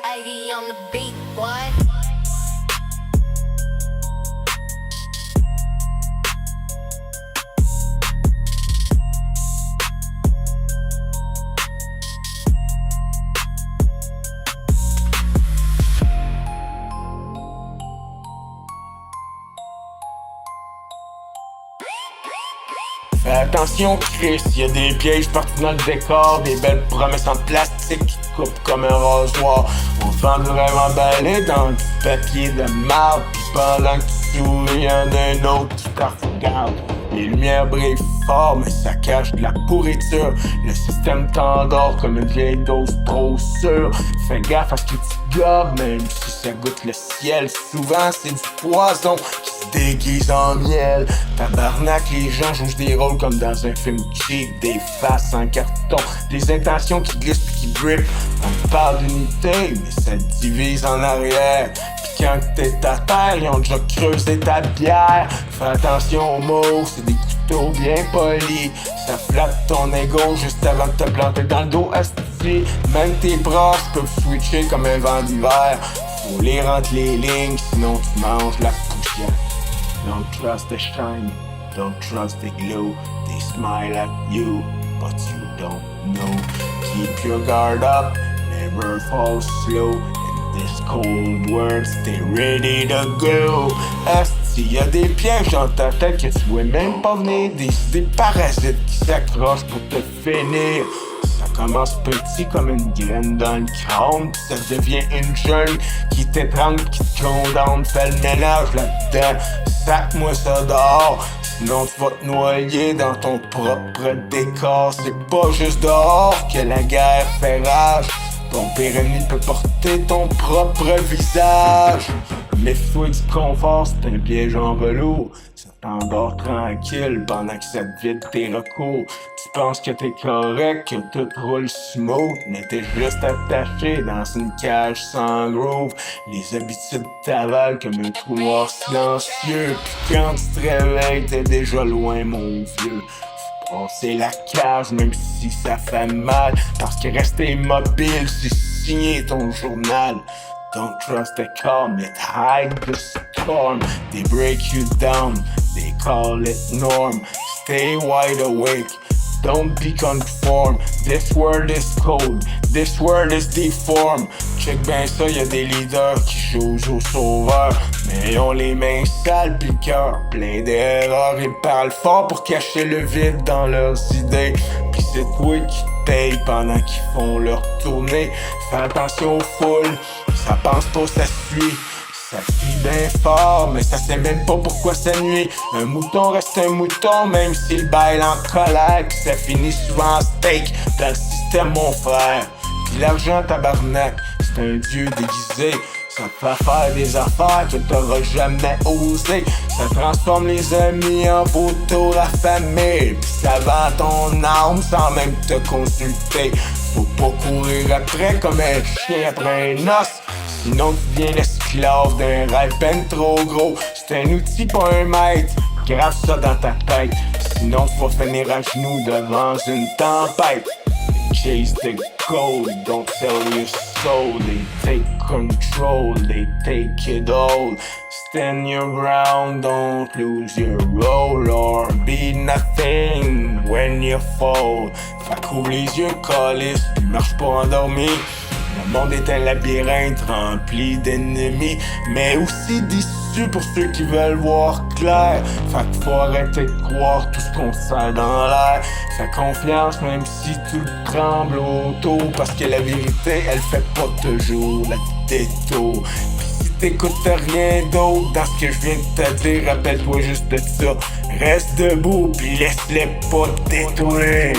Ivy on the beat, boy. Fais attention Chris, y'a des pièges partout dans le décor, des belles promesses en plastique qui te coupent comme un rasoir. On vend du rêve emballé dans du papier de marde, pis pendant que tu souris, y'en a un autre qui te regarde. Les lumières brillent fort, mais ça cache de la pourriture. Le système t'endort comme une vieille dose trop sûre. Fais gaffe à ce que tu gobes, même si ça goûte le ciel. Souvent c'est du poison qui se déguise en miel. Tabarnak, les gens jouent des rôles comme dans un film cheap. Des faces en carton, des intentions qui glissent pis qui drip. On parle d'unité, mais ça te divise en arrière. Pis quand t'es à terre, ils ont déjà creusé ta bière. Fais attention aux mots, c'est des couteaux bien polis. Ça flatte ton ego juste avant de te planter dans le dos, asti. Même tes proches peuvent switcher comme un vent d'hiver. Faut lire entre les lignes, sinon tu manges la poussière. Don't trust the shine, don't trust the glow. They smile at you, but you don't know. Keep your guard up, never fall slow. In this cold world, stay ready to go. Asti, y'a des pièges dans ta tête que tu vois même pas venir. Des parasites qui s'accrochent pour te finir. Ça commence petit comme une graine dans le crâne, pis ça devient une jeune qui t'étrangle, qui te condamne. Fais le ménage là-dedans, sac-moi ça dehors, sinon tu vas te noyer dans ton propre décor. C'est pas juste dehors que la guerre fait rage. Ton pire ennemi peut porter ton propre visage. Méfie-toi du confort, c'est un piège en velours. Ça t'endort tranquille pendant que ça te vide tes recours. Tu penses que t'es correct, que tout roule smooth, mais t'es juste attaché dans une cage sans groove. Les habitudes t'avalent comme un trou noir silencieux. Puis quand tu te réveilles, t'es déjà loin, mon vieux. C'est la cage même si ça fait mal, parce que rester immobile c'est signer ton journal. Don't trust the calm, it hide the storm. They break you down, they call it norm. Stay wide awake, don't be conformed. This world is cold, this world is deformed. Check ben ça, y'a des leaders qui jouent aux sauveurs, mais ils ont les mains sales pis le cœur plein d'erreurs. Ils parlent fort pour cacher le vide dans leurs idées, pis c'est toi qui payes pendant qu'ils font leur tournée. Fais attention aux foules, ça pense pas, ça suit. Ça crie bien fort, mais ça sait même pas pourquoi ça nuit. Un mouton reste un mouton, même s'il baille en colère. Pis ça finit souvent en steak dans le système, mon frère. Pis l'argent, tabarnak, c'est un dieu déguisé. Ça te fait faire des affaires que t'auras jamais osé. Ça transforme les amis en poteaux affamés. Pis ça vend ton âme sans même te consulter. Faut pas courir après comme un chien après un os, sinon tu deviens l'esclave d'un rêve ben trop gros. C'est un outil pas un maître, grave ça dans ta tête, sinon tu vas finir à genoux devant une tempête. Chase the gold, don't sell your soul. They take control, they take it all. Stand your ground, don't lose your role or be nothing when you fall. Fait qu'ouvre les yeux, calice, puis marche pas endormi. Le monde est un labyrinthe rempli d'ennemis, mais aussi d'issues pour ceux qui veulent voir clair. Fait qu'il faut arrêter de croire tout ce qu'on sert dans l'air. Fais confiance même si tout tremble autour, parce que la vérité elle fait pas toujours la détour. Pis si t'écoutes rien d'autre dans ce que je viens de te dire, rappelle-toi juste de ça. Reste debout pis laisse-les pas te détruire.